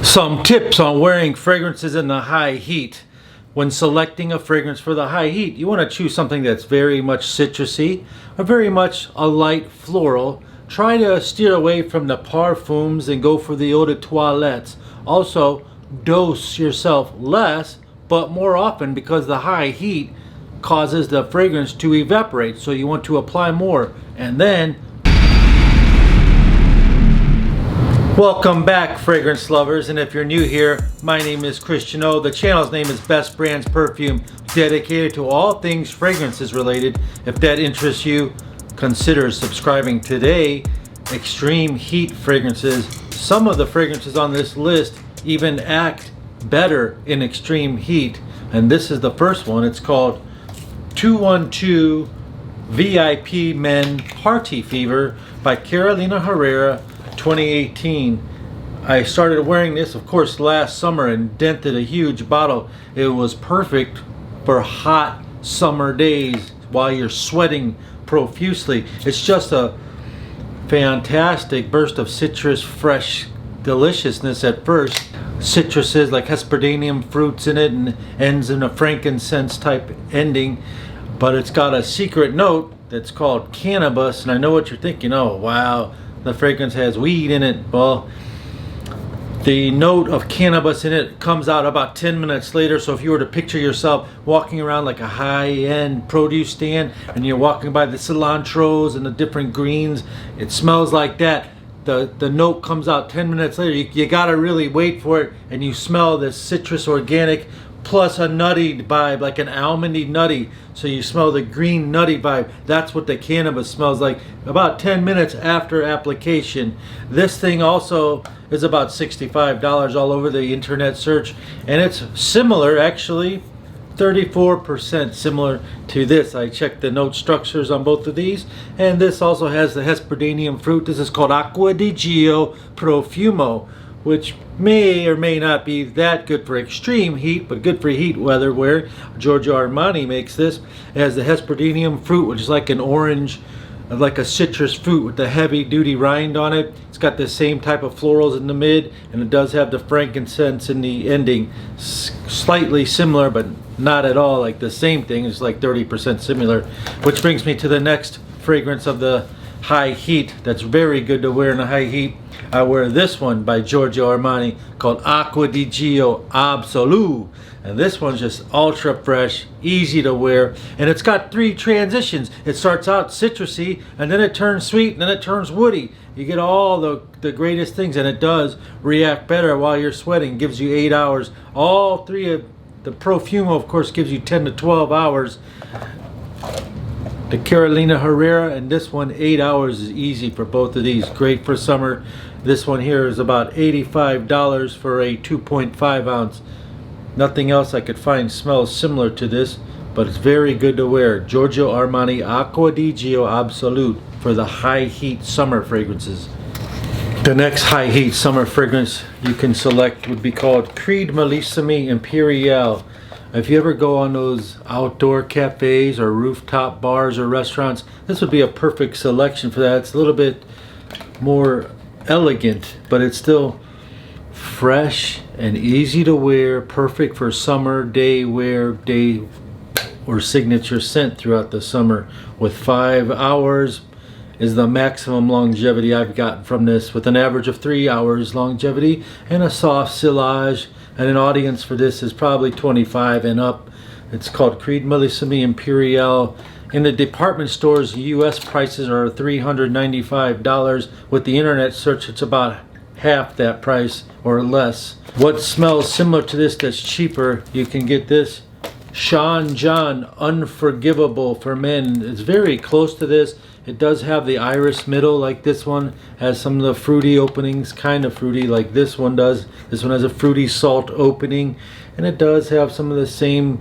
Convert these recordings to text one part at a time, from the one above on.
Some tips on wearing fragrances in the high heat. When selecting a fragrance for the high heat, you want to choose something that's very much citrusy or very much a light floral. Try to steer away from the parfums and go for the eau de toilettes. Also, dose yourself less but more often because the high heat causes the fragrance to evaporate. So you want to apply more and then. Welcome back, fragrance lovers, and if you're new here, my name is Christian O. The channel's name is Best Brands Perfume, dedicated to all things fragrances related. If that interests you, consider subscribing today. Extreme heat fragrances. Some of the fragrances on this list even act better in extreme heat, and this is the first one. It's called 212 VIP Men Party Fever by Carolina Herrera, 2018. I started wearing this, of course, last summer and dented a huge bottle. It was perfect for hot summer days while you're sweating profusely. It's just a fantastic burst of citrus, fresh deliciousness at first. Citruses like Hesperidium fruits in it and ends in a frankincense type ending. But it's got a secret note that's called cannabis, and I know what you're thinking. Oh, wow, the fragrance has weed in it. Well, the note of cannabis in it comes out about 10 minutes later. So if you were to picture yourself walking around like a high-end produce stand and you're walking by the cilantros and the different greens, it smells like that. The note comes out 10 minutes later. You gotta really wait for it, and you smell this citrus organic plus a nutty vibe, like an almondy nutty. So you smell the green nutty vibe. That's what the cannabis smells like about 10 minutes after application. This thing also is about $65 all over the internet search, and it's similar, actually 34% similar to this. I checked the note structures on both of these, and this also has the Hesperidium fruit. This is called Acqua di Gio Profumo, which may or may not be that good for extreme heat, but good for heat weather where Giorgio Armani makes this. It has the Hesperidium fruit, which is like an orange, like a citrus fruit with the heavy duty rind on it. It's got the same type of florals in the mid, and it does have the frankincense in the ending. Slightly similar, but not at all like the same thing. It's like 30% similar, which brings me to the next fragrance of the high heat that's very good to wear in a high heat. I wear this one by Giorgio Armani called Acqua di Gio Absolu, and this one's just ultra fresh, easy to wear, and it's got 3 transitions. It starts out citrusy, and then it turns sweet, and then it turns woody. You get all the greatest things, and it does react better while you're sweating. Gives you 8 hours. All 3 of the Perfume, of course, gives you 10 to 12 hours. The Carolina Herrera and this one, 8 hours is easy for both of these. Great for summer. This one here is about $85 for a 2.5 ounce. Nothing else I could find smells similar to this, but it's very good to wear. Giorgio Armani Acqua di Gio Absolute for the high heat summer fragrances. The next high heat summer fragrance you can select would be called Creed Malissimi Imperiale. If you ever go on those outdoor cafes or rooftop bars or restaurants, this would be a perfect selection for that. It's a little bit more elegant, but it's still fresh and easy to wear, perfect for summer day wear, day or signature scent throughout the summer. With 5 hours is the maximum longevity I've gotten from this, with an average of 3 hours longevity and a soft sillage. And an audience for this is probably 25 and up. It's called Creed Malissimi Imperiale. In the department stores, US prices are $395. With the internet search, it's about half that price or less. What smells similar to this that's cheaper, you can get this Sean John Unforgivable for men. It's very close to this. It does have the iris middle like this one, has some of the fruity openings, kind of fruity like this one does. This one has a fruity salt opening, and it does have some of the same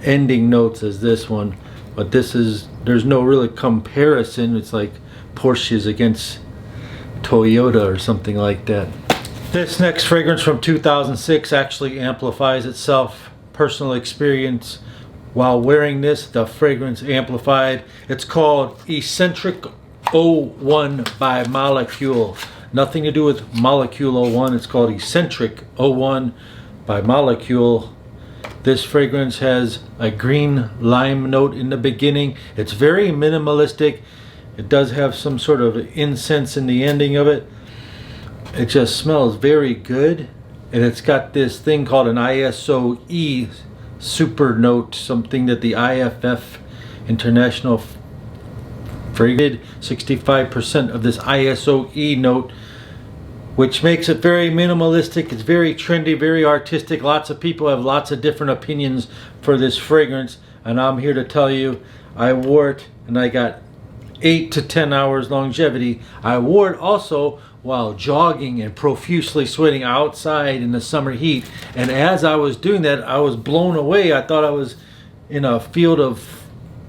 ending notes as this one, but there's no really comparison. It's like Porsches against Toyota or something like that. This next fragrance from 2006 actually amplifies itself. Personal experience while wearing this, the fragrance amplified. It's called Eccentric 01 by Molecule. Nothing to do with Molecule 01. It's called Eccentric 01 by Molecule. This fragrance has a green lime note in the beginning. It's very minimalistic. It does have some sort of incense in the ending of it. It just smells very good. And it's got this thing called an ISO-E super note, something that the IFF International fragrance 65% of this ISO-E note, which makes it very minimalistic. It's very trendy, very artistic. Lots of people have lots of different opinions for this fragrance, and I'm here to tell you, I wore it and I got 8 to 10 hours longevity. I wore it also while jogging and profusely sweating outside in the summer heat, and as I was doing that, I was blown away. I thought I was in a field of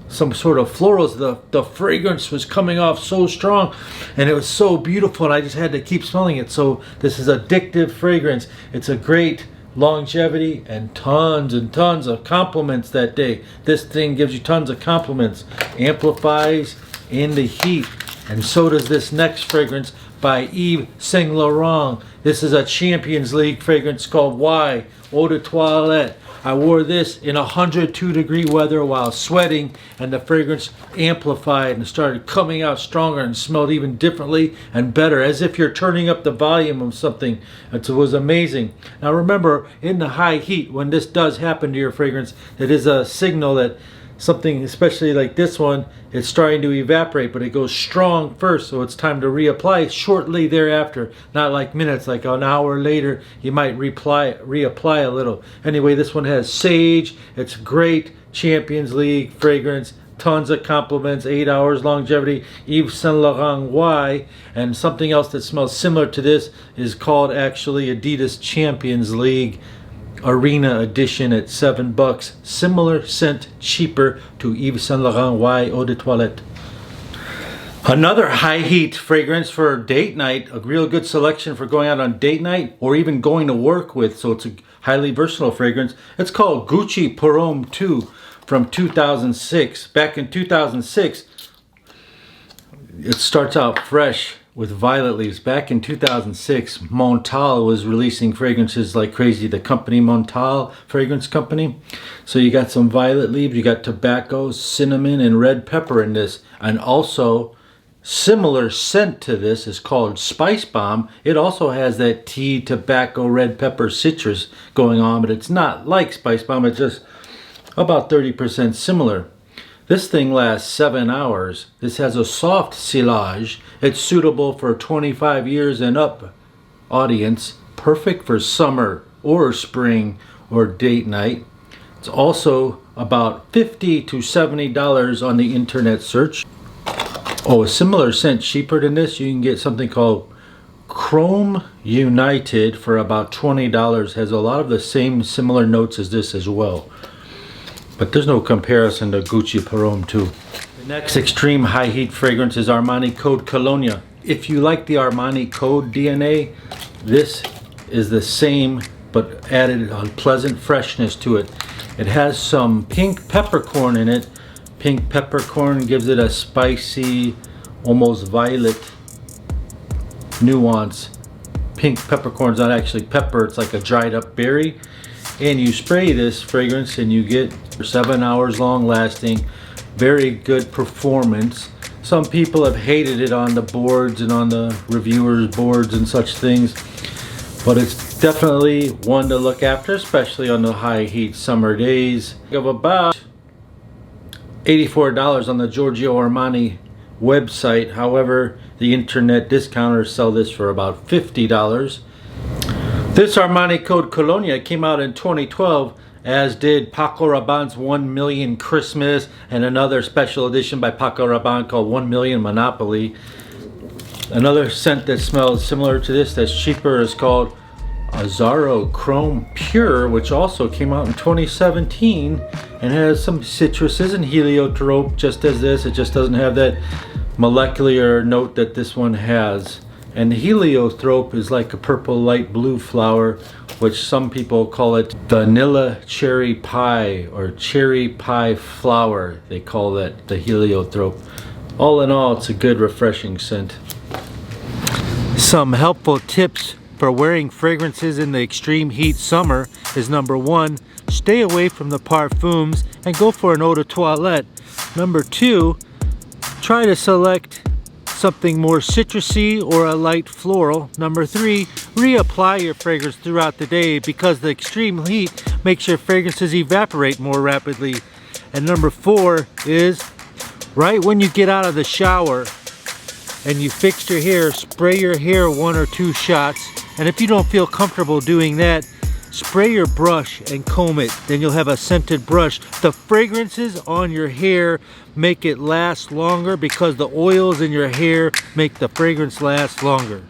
some sort of florals. The fragrance was coming off so strong, and it was so beautiful, and I just had to keep smelling it. So this is Addictive fragrance. It's a great longevity and tons of compliments that day. This thing gives you tons of compliments, amplifies in the heat, and so does this next fragrance by Yves Saint Laurent. This is a Champions League fragrance called Y Eau de Toilette. I wore this in 102-degree weather while sweating, and the fragrance amplified and started coming out stronger and smelled even differently and better, as if you're turning up the volume of something. It was amazing. Now remember, in the high heat, when this does happen to your fragrance, it is a signal that something, especially like this one, it's starting to evaporate, but it goes strong first, so it's time to reapply shortly thereafter. Not like minutes, like an hour later, you might reapply a little. Anyway, this one has sage. It's great Champions League fragrance. Tons of compliments, 8 hours longevity, Yves Saint Laurent Y. And something else that smells similar to this is called actually Adidas Champions League Arena Edition at $7. Similar scent, cheaper to Yves Saint Laurent Y Eau de Toilette. Another high heat fragrance for date night, a real good selection for going out on date night or even going to work with, so it's a highly versatile fragrance. It's called Gucci Perfume 2 from 2006. Back in 2006, it starts out fresh with violet leaves. Back in 2006, Montal was releasing fragrances like crazy, the company Montal fragrance company. So you got some violet leaves, you got tobacco, cinnamon, and red pepper in this. And also, similar scent to this is called Spice Bomb. It also has that tea, tobacco, red pepper, citrus going on, but it's not like Spice Bomb, it's just about 30% similar. This thing lasts 7 hours. This has a soft silage. It's suitable for 25 years and up audience. Perfect for summer or spring or date night. It's also about $50 to $70 on the internet search. Oh, a similar scent cheaper than this, you can get something called Chrome United for about $20. Has a lot of the same similar notes as this as well. But there's no comparison to Gucci Perfume 2. The next extreme high heat fragrance is Armani Code Colonia. If you like the Armani Code DNA, this is the same but added a pleasant freshness to it. It has some pink peppercorn in it. Pink peppercorn gives it a spicy, almost violet nuance. Pink peppercorn's not actually pepper, it's like a dried up berry. And you spray this fragrance and you get 7 hours long lasting, very good performance. Some people have hated it on the boards and on the reviewers boards and such things, but it's definitely one to look after, especially on the high heat summer days. Of about $84 on the Giorgio Armani website. However, the internet discounters sell this for about $50. This Armani Code Colonia came out in 2012, as did Paco Rabanne's 1 Million Christmas and another special edition by Paco Rabanne called 1 Million Monopoly. Another scent that smells similar to this that's cheaper is called Azzaro Chrome Pure, which also came out in 2017 and has some citruses and heliotrope just as this. It just doesn't have that molecular note that this one has. And the heliotrope is like a purple light blue flower, which some people call it vanilla cherry pie or cherry pie flower. They call that the heliotrope. All in all, it's a good refreshing scent. Some helpful tips for wearing fragrances in the extreme heat summer is number 1, stay away from the parfums and go for an eau de toilette. Number 2, try to select something more citrusy or a light floral. Number 3, reapply your fragrance throughout the day because the extreme heat makes your fragrances evaporate more rapidly. And number 4 is right when you get out of the shower and you fixed your hair, spray your hair 1 or 2 shots. And if you don't feel comfortable doing that, spray your brush and comb it. Then you'll have a scented brush. The fragrances on your hair make it last longer because the oils in your hair make the fragrance last longer.